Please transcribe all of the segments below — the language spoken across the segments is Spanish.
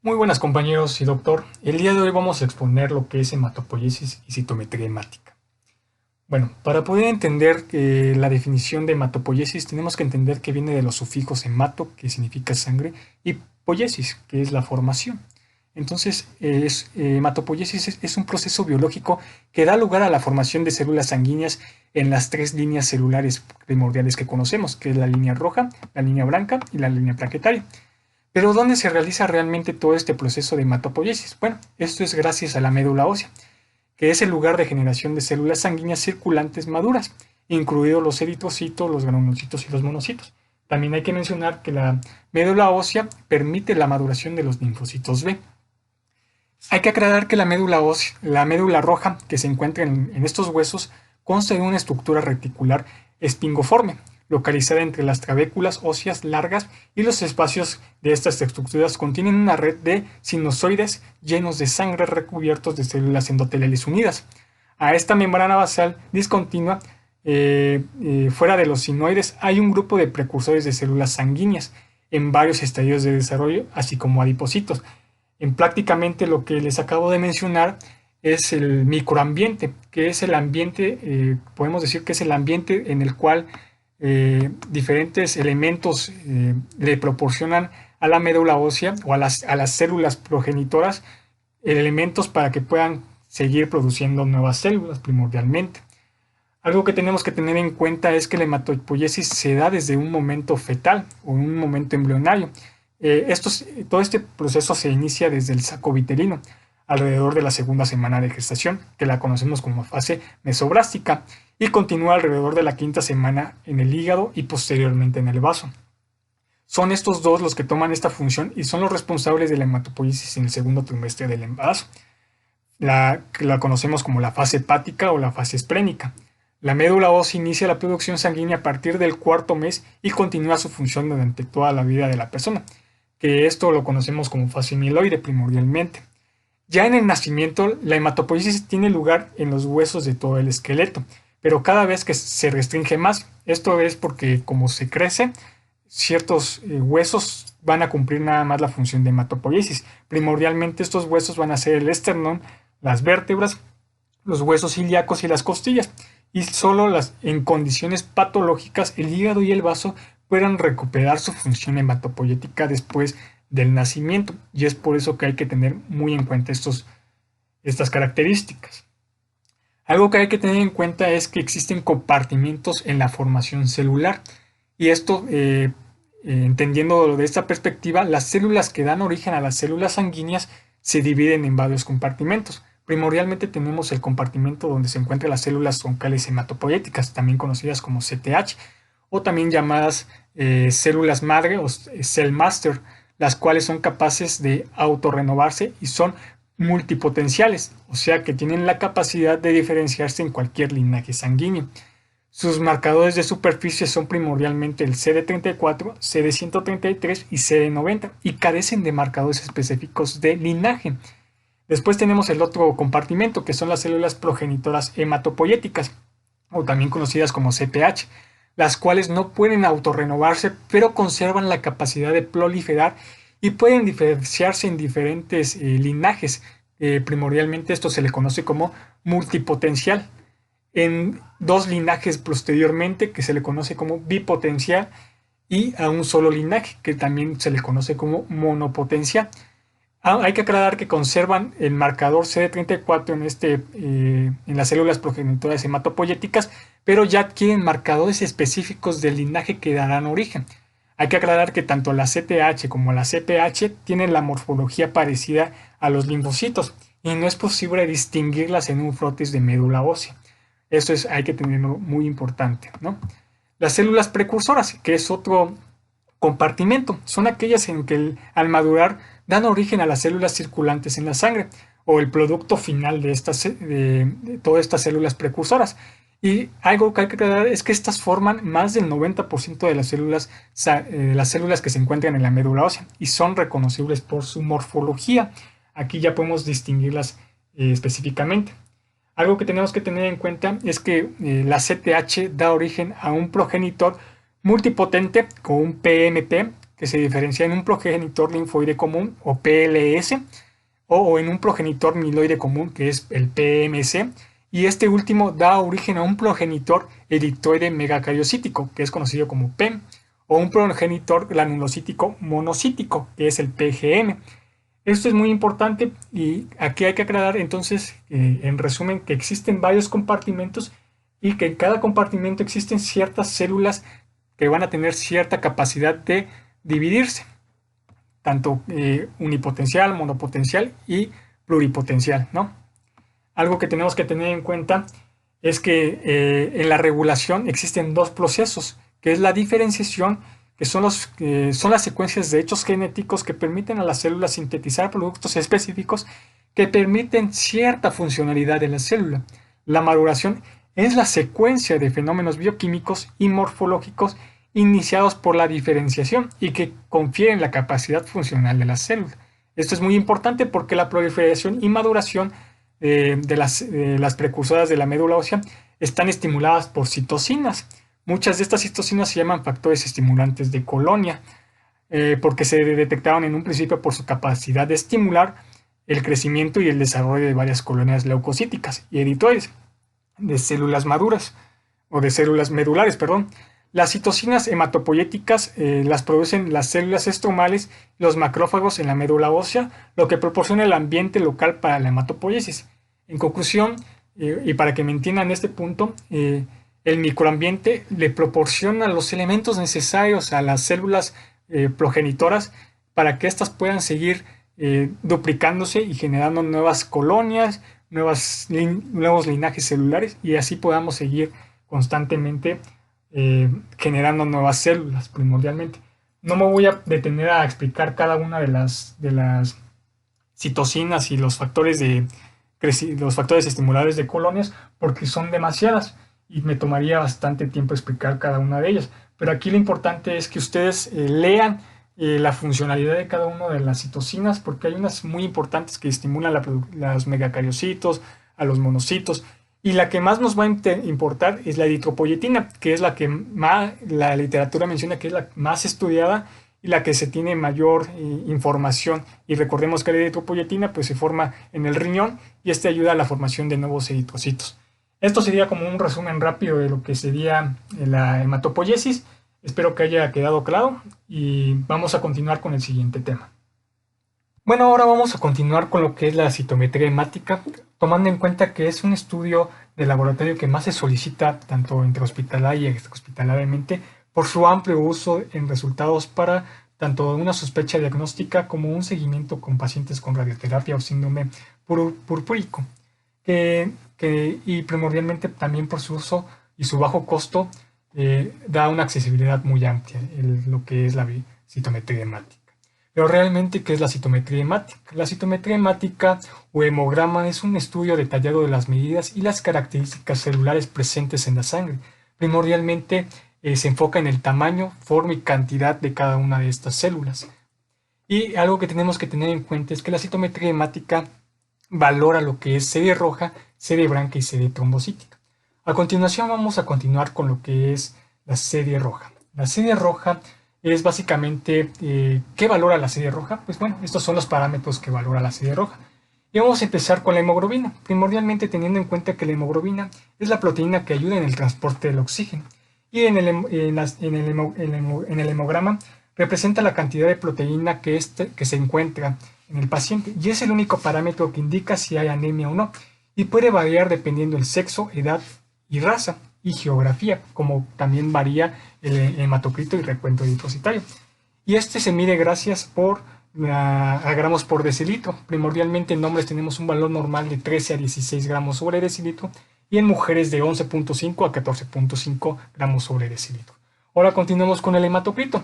Muy buenas compañeros y doctor. El día de hoy vamos a exponer lo que es hematopoiesis y citometría hemática. Bueno, para poder entender la definición de hematopoiesis tenemos que entender que viene de los sufijos hemato, que significa sangre, y poiesis, que es la formación. Entonces, hematopoiesis es un proceso biológico que da lugar a la formación de células sanguíneas en las tres líneas celulares primordiales que conocemos, que es la línea roja, la línea blanca y la línea plaquetaria. Pero ¿dónde se realiza realmente todo este proceso de hematopoiesis? Bueno, esto es gracias a la médula ósea, que es el lugar de generación de células sanguíneas circulantes maduras, incluidos los eritrocitos, los granulocitos y los monocitos. También hay que mencionar que la médula ósea permite la maduración de los linfocitos B. Hay que aclarar que la médula roja que se encuentra en estos huesos consta de una estructura reticular espingoforme, localizada entre las trabéculas óseas largas, y los espacios de estas estructuras contienen una red de sinusoides llenos de sangre recubiertos de células endoteliales unidas. A esta membrana basal discontinua, fuera de los sinoides, hay un grupo de precursores de células sanguíneas en varios estadios de desarrollo, así como adipocitos. En prácticamente lo que les acabo de mencionar es el microambiente, que es el ambiente, podemos decir que es el ambiente en el cual diferentes elementos le proporcionan a la médula ósea o a las células progenitoras elementos para que puedan seguir produciendo nuevas células primordialmente. Algo que tenemos que tener en cuenta es que la hematopoiesis se da desde un momento fetal o un momento embrionario. Todo este proceso se inicia desde el saco vitelino, alrededor de la segunda semana de gestación, que la conocemos como fase mesobrástica, y continúa alrededor de la quinta semana en el hígado y posteriormente en el vaso. Son estos dos los que toman esta función y son los responsables de la hematopoiesis en el segundo trimestre del embarazo. Que la conocemos como la fase hepática o la fase esplénica. La médula ósea inicia la producción sanguínea a partir del cuarto mes y continúa su función durante toda la vida de la persona, que esto lo conocemos como fase mieloide primordialmente. Ya en el nacimiento, la hematopoiesis tiene lugar en los huesos de todo el esqueleto, pero cada vez que se restringe más. Esto es porque como se crece, ciertos huesos van a cumplir nada más la función de hematopoiesis. Primordialmente estos huesos van a ser el esternón, las vértebras, los huesos ilíacos y las costillas, y solo en condiciones patológicas el hígado y el vaso puedan recuperar su función hematopoyética después del nacimiento, y es por eso que hay que tener muy en cuenta estas características. Algo que hay que tener en cuenta es que existen compartimentos en la formación celular, y esto, entendiendo de esta perspectiva, las células que dan origen a las células sanguíneas se dividen en varios compartimentos. Primordialmente tenemos el compartimento donde se encuentran las células troncales hematopoyéticas, también conocidas como CTH, o también llamadas células madre o cell master, las cuales son capaces de autorrenovarse y son multipotenciales, o sea que tienen la capacidad de diferenciarse en cualquier linaje sanguíneo. Sus marcadores de superficie son primordialmente el CD34, CD133 y CD90 y carecen de marcadores específicos de linaje. Después tenemos el otro compartimento, que son las células progenitoras hematopoyéticas, o también conocidas como CPH, las cuales no pueden autorrenovarse, pero conservan la capacidad de proliferar y pueden diferenciarse en diferentes linajes. Primordialmente esto se le conoce como multipotencial. En dos linajes posteriormente, que se le conoce como bipotencial, y a un solo linaje, que también se le conoce como monopotencial. Hay que aclarar que conservan el marcador CD34 en las células progenitoras hematopoyéticas, pero ya adquieren marcadores específicos del linaje que darán origen. Hay que aclarar que tanto la CTH como la CPH tienen la morfología parecida a los linfocitos y no es posible distinguirlas en un frotis de médula ósea. Hay que tenerlo muy importante, ¿no? Las células precursoras, que es otro compartimento, son aquellas en que al madurar dan origen a las células circulantes en la sangre o el producto final de todas estas células precursoras. Y algo que hay que aclarar es que estas forman más del 90% de las células que se encuentran en la médula ósea y son reconocibles por su morfología. Aquí ya podemos distinguirlas específicamente. Algo que tenemos que tener en cuenta es que la CTH da origen a un progenitor multipotente con un PMP que se diferencia en un progenitor linfoide común o PLS o en un progenitor mieloide común que es el PMC, y este último da origen a un progenitor eritroide megacariocítico que es conocido como PEM o un progenitor granulocítico monocítico que es el PGM. Esto es muy importante y aquí hay que aclarar entonces, en resumen, que existen varios compartimentos y que en cada compartimento existen ciertas células que van a tener cierta capacidad de dividirse, tanto unipotencial, monopotencial y pluripotencial, ¿no? Algo que tenemos que tener en cuenta es que en la regulación existen dos procesos, que es la diferenciación, que son las secuencias de hechos genéticos que permiten a las células sintetizar productos específicos que permiten cierta funcionalidad de la célula. La maduración es la secuencia de fenómenos bioquímicos y morfológicos iniciados por la diferenciación y que confieren la capacidad funcional de la célula. Esto es muy importante porque la proliferación y maduración de las precursoras de la médula ósea están estimuladas por citocinas. Muchas de estas citocinas se llaman factores estimulantes de colonia, porque se detectaron en un principio por su capacidad de estimular el crecimiento y el desarrollo de varias colonias leucocíticas y eritroides de células maduras o de células medulares, perdón. Las citocinas hematopoyéticas las producen las células estromales y los macrófagos en la médula ósea, lo que proporciona el ambiente local para la hematopoiesis. En conclusión, y para que me entiendan este punto, el microambiente le proporciona los elementos necesarios a las células progenitoras para que éstas puedan seguir duplicándose y generando nuevas colonias, nuevos linajes celulares, y así podamos seguir constantemente generando nuevas células primordialmente. No me voy a detener a explicar cada una de las citocinas y los factores estimuladores de colonias porque son demasiadas y me tomaría bastante tiempo explicar cada una de ellas. Pero aquí lo importante es que ustedes lean la funcionalidad de cada una de las citocinas, porque hay unas muy importantes que estimulan los megacariocitos, a los monocitos, y la que más nos va a importar es la eritropoyetina, que es la que más la literatura menciona que es la más estudiada y la que se tiene mayor información. Y recordemos que la eritropoyetina pues se forma en el riñón y este ayuda a la formación de nuevos eritrocitos. Esto sería como un resumen rápido de lo que sería la hematopoiesis. Espero que haya quedado claro y vamos a continuar con el siguiente tema. Bueno, ahora vamos a continuar con lo que es la citometría hemática, tomando en cuenta que es un estudio de laboratorio que más se solicita tanto intrahospitalaria y extrahospitalariamente por su amplio uso en resultados para tanto una sospecha diagnóstica como un seguimiento con pacientes con radioterapia o síndrome purpúrico, y primordialmente también por su uso y su bajo costo da una accesibilidad muy amplia en lo que es la citometría hemática. Pero realmente, ¿qué es la citometría hemática? La citometría hemática o hemograma es un estudio detallado de las medidas y las características celulares presentes en la sangre. Primordialmente se enfoca en el tamaño, forma y cantidad de cada una de estas células. Y algo que tenemos que tener en cuenta es que la citometría hemática valora lo que es serie roja, serie blanca y serie trombocítica. A continuación vamos a continuar con lo que es la serie roja. La serie roja es básicamente, ¿qué valora la serie roja? Pues bueno, estos son los parámetros que valora la serie roja. Y vamos a empezar con la hemoglobina, primordialmente teniendo en cuenta que la hemoglobina es la proteína que ayuda en el transporte del oxígeno. Y en el hemograma representa la cantidad de proteína que se encuentra en el paciente y es el único parámetro que indica si hay anemia o no y puede variar dependiendo del sexo, edad y raza y geografía, como también varía el hematocrito y recuento eritrocitario. Y este se mide gracias a gramos por decilitro. Primordialmente en hombres tenemos un valor normal de 13 a 16 gramos sobre decilitro y en mujeres de 11.5 a 14.5 gramos sobre decilitro. Ahora continuamos con el hematocrito,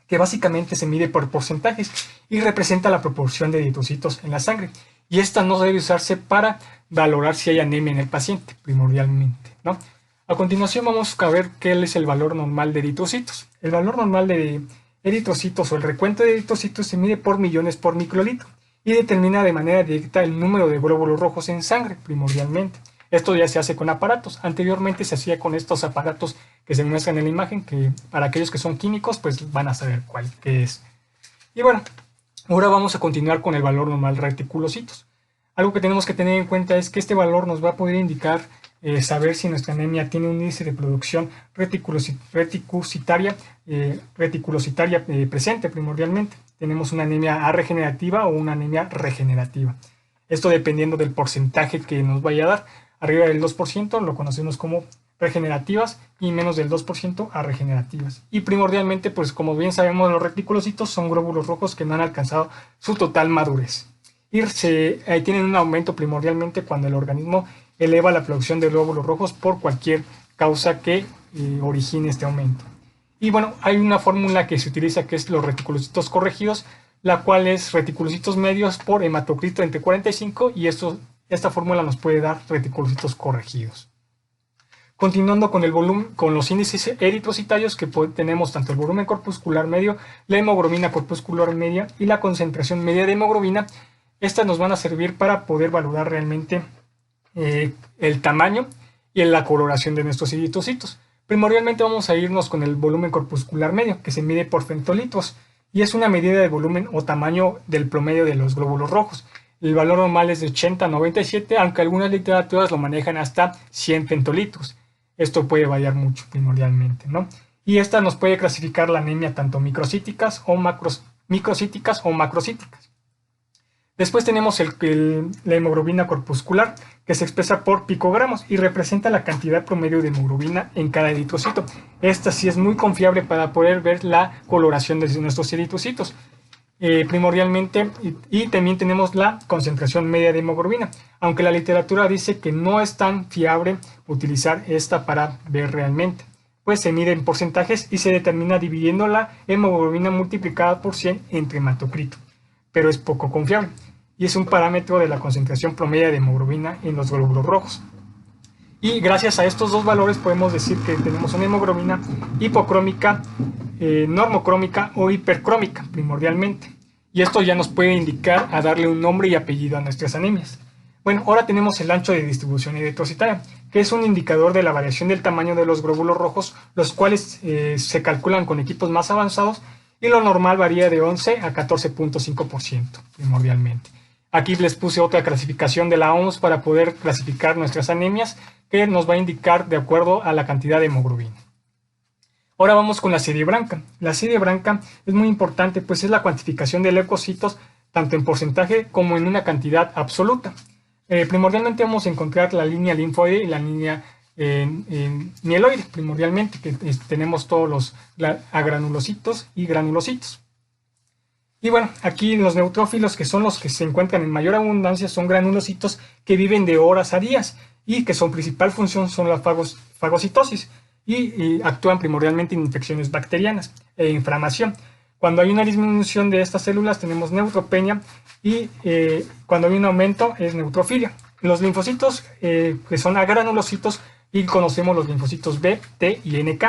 que básicamente se mide por porcentajes y representa la proporción de eritrocitos en la sangre. Y esta no debe usarse para valorar si hay anemia en el paciente, primordialmente, ¿no? A continuación vamos a ver qué es el valor normal de eritrocitos. El valor normal de eritrocitos o el recuento de eritrocitos se mide por millones por microlitro y determina de manera directa el número de glóbulos rojos en sangre, primordialmente. Esto ya se hace con aparatos. Anteriormente se hacía con estos aparatos que se muestran en la imagen, que para aquellos que son químicos, pues van a saber qué es. Y bueno, ahora vamos a continuar con el valor normal de reticulocitos. Algo que tenemos que tener en cuenta es que este valor nos va a poder indicar saber si nuestra anemia tiene un índice de producción reticulocitaria presente primordialmente. Tenemos una anemia regenerativa o una anemia regenerativa. Esto dependiendo del porcentaje que nos vaya a dar. Arriba del 2% lo conocemos como regenerativas y menos del 2% a regenerativas. Y primordialmente, pues como bien sabemos, los reticulocitos son glóbulos rojos que no han alcanzado su total madurez. Y tienen un aumento primordialmente cuando el organismo eleva la producción de glóbulos rojos por cualquier causa que origine este aumento. Y bueno, hay una fórmula que se utiliza que es los reticulocitos corregidos, la cual es reticulocitos medios por hematocrito entre 45 y esta fórmula nos puede dar reticulocitos corregidos. Continuando con el volumen, con los índices eritrocitarios que tenemos tanto el volumen corpuscular medio, la hemoglobina corpuscular media y la concentración media de hemoglobina, estas nos van a servir para poder valorar realmente el tamaño y la coloración de nuestros eritrocitos. Primordialmente vamos a irnos con el volumen corpuscular medio, que se mide por femtolitros, y es una medida de volumen o tamaño del promedio de los glóbulos rojos. El valor normal es de 80 a 97, aunque algunas literaturas lo manejan hasta 100 femtolitros. Esto puede variar mucho primordialmente, ¿no? Y esta nos puede clasificar la anemia tanto microcíticas o microcíticas o macrocíticas. Después tenemos la hemoglobina corpuscular, que se expresa por picogramos y representa la cantidad promedio de hemoglobina en cada eritrocito. Esta sí es muy confiable para poder ver la coloración de nuestros eritrocitos. Primordialmente, y también tenemos la concentración media de hemoglobina, aunque la literatura dice que no es tan fiable utilizar esta para ver realmente, pues se mide en porcentajes y se determina dividiendo la hemoglobina multiplicada por 100 entre hematocrito, pero es poco confiable y es un parámetro de la concentración promedio de hemoglobina en los glóbulos rojos. Y gracias a estos dos valores podemos decir que tenemos una hemoglobina hipocrómica, normocrómica o hipercrómica primordialmente. Y esto ya nos puede indicar a darle un nombre y apellido a nuestras anemias. Bueno, ahora tenemos el ancho de distribución eritrocitaria, que es un indicador de la variación del tamaño de los glóbulos rojos, los cuales se calculan con equipos más avanzados y lo normal varía de 11 a 14.5% primordialmente. Aquí les puse otra clasificación de la OMS para poder clasificar nuestras anemias, que nos va a indicar de acuerdo a la cantidad de hemoglobina. Ahora vamos con la serie Branca. La serie Branca es muy importante, pues es la cuantificación de leucocitos tanto en porcentaje como en una cantidad absoluta. Primordialmente vamos a encontrar la línea linfoide y la línea mieloide, primordialmente, que tenemos todos los agranulocitos y granulocitos. Y bueno, aquí los neutrófilos, que son los que se encuentran en mayor abundancia, son granulocitos que viven de horas a días y que su principal función son la fagocitosis y actúan primordialmente en infecciones bacterianas e inflamación. Cuando hay una disminución de estas células tenemos neutropenia y cuando hay un aumento es neutrofilia. Los linfocitos que son agranulocitos y conocemos los linfocitos B, T y NK,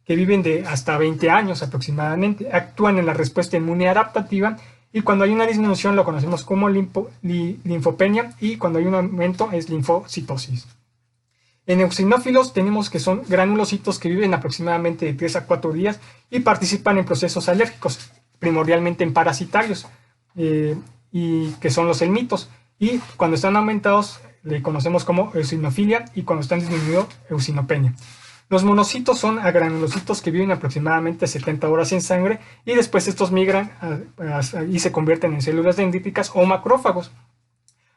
que viven de hasta 20 años aproximadamente, actúan en la respuesta inmune adaptativa y cuando hay una disminución lo conocemos como linfopenia y cuando hay un aumento es linfocitosis. En eosinófilos tenemos que son granulocitos que viven aproximadamente de 3 a 4 días y participan en procesos alérgicos, primordialmente en parasitarios, y que son los helmintos. Y cuando están aumentados le conocemos como eosinofilia y cuando están disminuidos eosinopenia. Los monocitos son agranulocitos que viven aproximadamente 70 horas en sangre y después estos migran y se convierten en células dendríticas o macrófagos.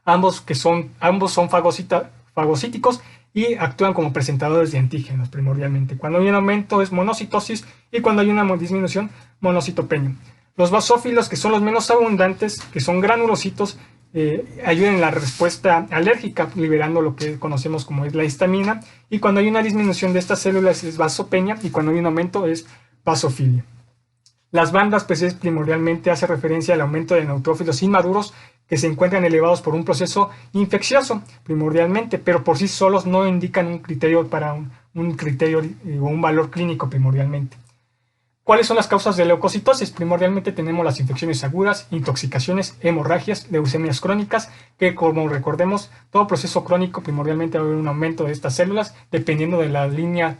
Ambos son fagocíticos y actúan como presentadores de antígenos primordialmente. Cuando hay un aumento es monocitosis y cuando hay una disminución monocitopenia. Los basófilos, que son los menos abundantes, que son granulocitos, ayudan en la respuesta alérgica, liberando lo que conocemos como es la histamina, y cuando hay una disminución de estas células es vasopenia, y cuando hay un aumento es vasofilia. Las bandas, pues es primordialmente hace referencia al aumento de neutrófilos inmaduros que se encuentran elevados por un proceso infeccioso, primordialmente, pero por sí solos no indican un criterio para un criterio o un valor clínico primordialmente. ¿Cuáles son las causas de leucocitosis? Primordialmente tenemos las infecciones agudas, intoxicaciones, hemorragias, leucemias crónicas, que como recordemos, todo proceso crónico primordialmente va a haber un aumento de estas células dependiendo de la línea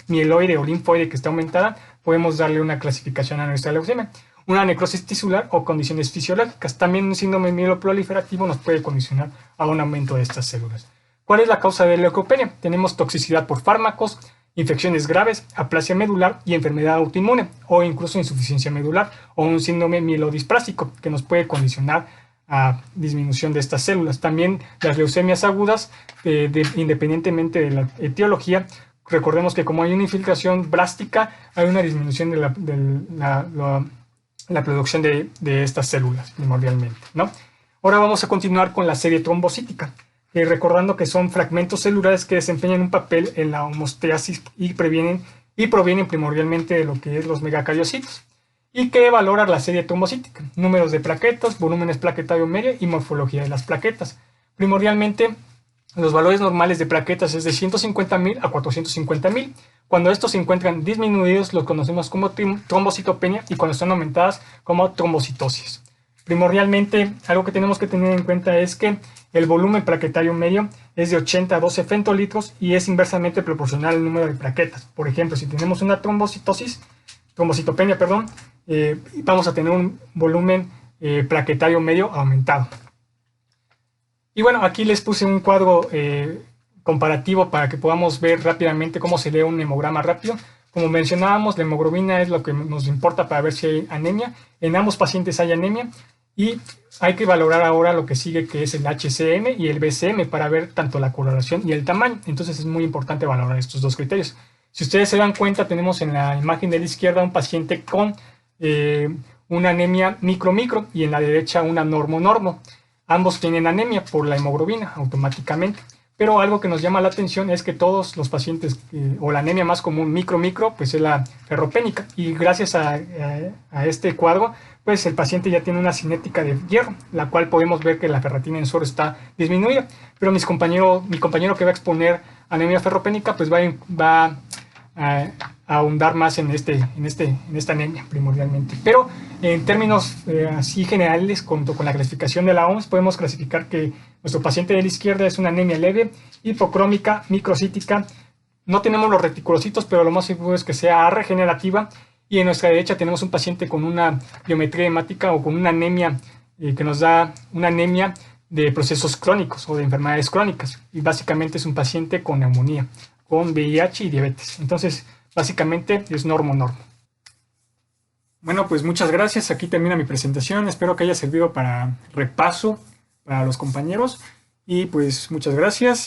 mieloide o linfoide que está aumentada. Podemos darle una clasificación a nuestra leucemia. Una necrosis tisular o condiciones fisiológicas. También un síndrome mieloproliferativo nos puede condicionar a un aumento de estas células. ¿Cuál es la causa de leucopenia? Tenemos toxicidad por fármacos, infecciones graves, aplasia medular y enfermedad autoinmune, o incluso insuficiencia medular, o un síndrome mielodisplásico que nos puede condicionar a disminución de estas células. También las leucemias agudas, independientemente de la etiología, recordemos que como hay una infiltración blástica, hay una disminución de la producción de estas células primordialmente, ¿no? Ahora vamos a continuar con la serie trombocítica. Recordando que son fragmentos celulares que desempeñan un papel en la homeostasis y provienen primordialmente de lo que es los megacariocitos, y que valora la serie trombocítica, números de plaquetas, volúmenes plaquetario medio y morfología de las plaquetas. Primordialmente, los valores normales de plaquetas es de 150.000 a 450.000. Cuando estos se encuentran disminuidos, los conocemos como trombocitopenia, y cuando están aumentadas, como trombocitosis. Primordialmente, algo que tenemos que tener en cuenta es que el volumen plaquetario medio es de 80 a 12 femtolitros y es inversamente proporcional al número de plaquetas. Por ejemplo, si tenemos una trombocitopenia, vamos a tener un volumen plaquetario medio aumentado. Y bueno, aquí les puse un cuadro comparativo para que podamos ver rápidamente cómo se lee un hemograma rápido. Como mencionábamos, la hemoglobina es lo que nos importa para ver si hay anemia. En ambos pacientes hay anemia. Y hay que valorar ahora lo que sigue, que es el HCM y el BCM, para ver tanto la coloración y el tamaño. Entonces es muy importante valorar estos dos criterios. Si ustedes se dan cuenta, tenemos en la imagen de la izquierda un paciente con una anemia micro y en la derecha una normo. Ambos tienen anemia por la hemoglobina automáticamente. Pero algo que nos llama la atención es que todos los pacientes, o la anemia más común micro, pues es la ferropénica. Y gracias a este cuadro, pues el paciente ya tiene una cinética de hierro, la cual podemos ver que la ferritina en suero está disminuida. Pero mi compañero que va a exponer anemia ferropénica, pues va a ahondar más en esta anemia primordialmente. Pero en términos así generales, junto con la clasificación de la OMS, podemos clasificar que nuestro paciente de la izquierda es una anemia leve, hipocrómica, microcítica. No tenemos los reticulocitos, pero lo más seguro es que sea regenerativa. Y en nuestra derecha tenemos un paciente con una biometría hemática o con una anemia que nos da una anemia de procesos crónicos o de enfermedades crónicas. Y básicamente es un paciente con neumonía, con VIH y diabetes. Entonces, básicamente es normo. Bueno, pues muchas gracias. Aquí termina mi presentación. Espero que haya servido para repaso para los compañeros. Y pues muchas gracias.